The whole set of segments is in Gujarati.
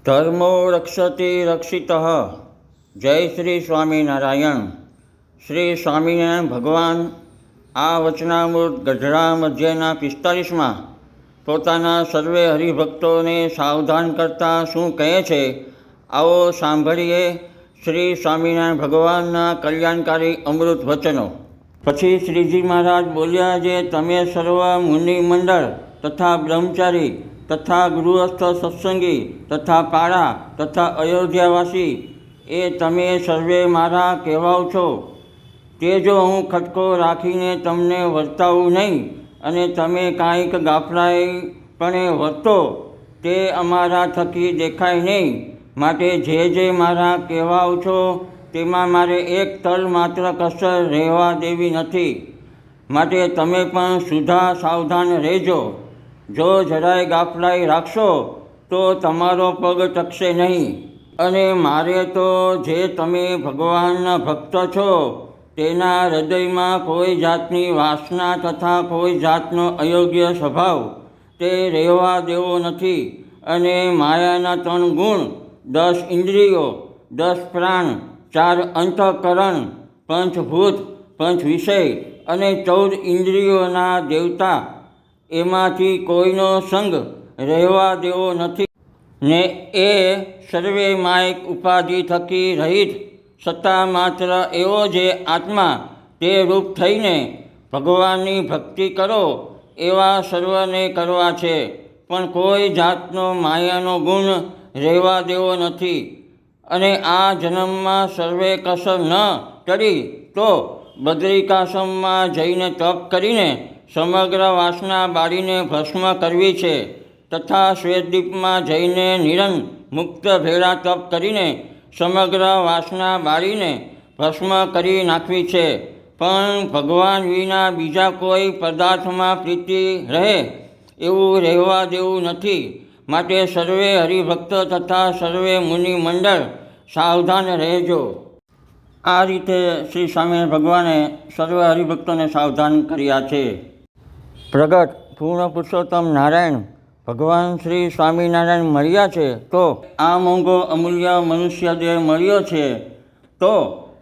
ધર્મો રક્ષતિ રક્ષિતઃ. જય શ્રી સ્વામિનારાયણ. શ્રી સ્વામિનારાયણ ભગવાન આ વચનામૃત ગઢડા મધ્યના 45માં પોતાના સર્વે હરિભક્તોને સાવધાન કરતા શું કહે છે, આવો સાંભળીએ શ્રી સ્વામિનારાયણ ભગવાનના કલ્યાણકારી અમૃત વચનો. પછી શ્રીજી મહારાજ બોલ્યા, જે તમે સર્વ મુનિ મંડળ તથા બ્રહ્મચારી તથા ગૃહસ્થ સત્સંગી તથા પાળા તથા અયોધ્યાવાસી એ તમે સર્વે મારા કહેવાઓ છો, તે જો હું ખટકો રાખીને તમને વર્તાવું નહીં અને તમે કાંઈક ગાફલાઈપણે વર્તો તે અમારા થકી દેખાય નહીં. માટે જે મારા કહેવાઓ છો તેમાં મારે એક તલ માત્ર કસર રહેવા દેવી નથી. માટે તમે પણ સુધા સાવધાન રહેજો. જો જરાય ગાફલાઈ રાખશો તો તમારો પગ ટકશે નહીં. અને મારે તો જે તમે ભગવાનના ભક્ત છો તેના હૃદયમાં કોઈ જાતની વાસના તથા કોઈ જાતનો અયોગ્ય સ્વભાવ તે રહેવા દેવો નથી. અને માયાના 3 ગુણ, 10 ઇન્દ્રિયો, 10 પ્રાણ, 4 અંતઃકરણ, પંચભૂત, પંચ વિષય અને 14 ઇન્દ્રિયોના દેવતા, એમાંથી કોઈનો સંગ રહેવા દેવો નથી. ને એ સર્વે માયિક ઉપાધિ થકી રહિત સત્તા માત્ર એવો જે આત્મા તે રૂપ થઈને ભગવાનની ભક્તિ કરો એવા સર્વને કરવા છે. પણ કોઈ જાતનો માયાનો ગુણ રહેવા દેવો નથી. અને આ જન્મમાં સર્વે કસર ન કરી તો બદ્રિકાશ્રમમાં જઈને તપ કરીને સમગ્ર વાસના બાળીને ભસ્મ કરવી છે. તથા શ્વેતદ્વીપમાં જઈને નિરંજન મુક્ત ભેળા તપ કરીને સમગ્ર વાસના બાળીને ભસ્મ કરી નાખવી છે. પણ ભગવાન વિના બીજા કોઈ પદાર્થમાં પ્રીતિ રહે એવું રહેવા દેવું નથી. માટે સર્વે હરિભક્ત તથા સર્વે મુનિ મંડળ સાવધાન રહેજો. આ રીતે શ્રી સ્વામિનારાયણ ભગવાને સર્વ હરિભક્તોને સાવધાન કર્યા છે. પ્રગટ પૂર્ણ પુરુષોત્તમ નારાયણ ભગવાન શ્રી સ્વામિનારાયણ મળ્યા છે તો આ મોંઘો અમૂલ્ય મનુષ્ય દેહ મળ્યો છે તો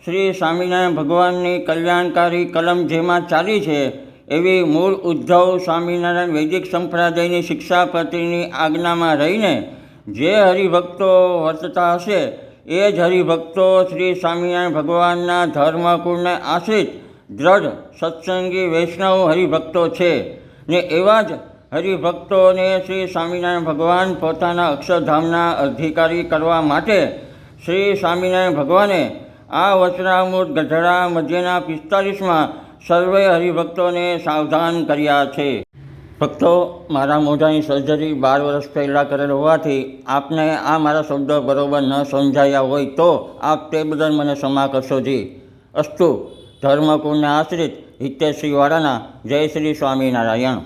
શ્રી સ્વામિનારાયણ ભગવાનની કલ્યાણકારી કલમ જેમાં ચાલી છે એવી મૂળ ઉદ્ધવ સ્વામિનારાયણ વૈદિક સંપ્રદાયની શિક્ષાપત્રીની આજ્ઞામાં રહીને જે હરિભક્તો વર્તતા હશે એ જ હરિભક્તો શ્રી સ્વામિનારાયણ ભગવાનના ધર્મકુળને આશ્રિત દ્રઢ સત્સંગી વૈષ્ણવ હરિભક્તો છે. ને એવા જ હરિભક્તોને શ્રી સ્વામિનારાયણ ભગવાન પોતાના અક્ષરધામના અધિકારી કરવા માટે શ્રી સ્વામિનારાયણ ભગવાને આ વચનામૃત ગઢડા મધ્યના 45માં સર્વે હરિભક્તોને સાવધાન કર્યા છે. ભક્તો, મારા મોઢાની સર્જરી 12 વર્ષ પહેલાં કરેલ હોવાથી આપને આ મારા શબ્દો બરોબર ન સમજાયા હોય તો આપ તે બદલ મને ક્ષમા કરશો જી. અસ્તુ. ધર્મકુળને આશ્રિત હિતેશ્રીવાળાના જય શ્રી સ્વામિનારાયણ.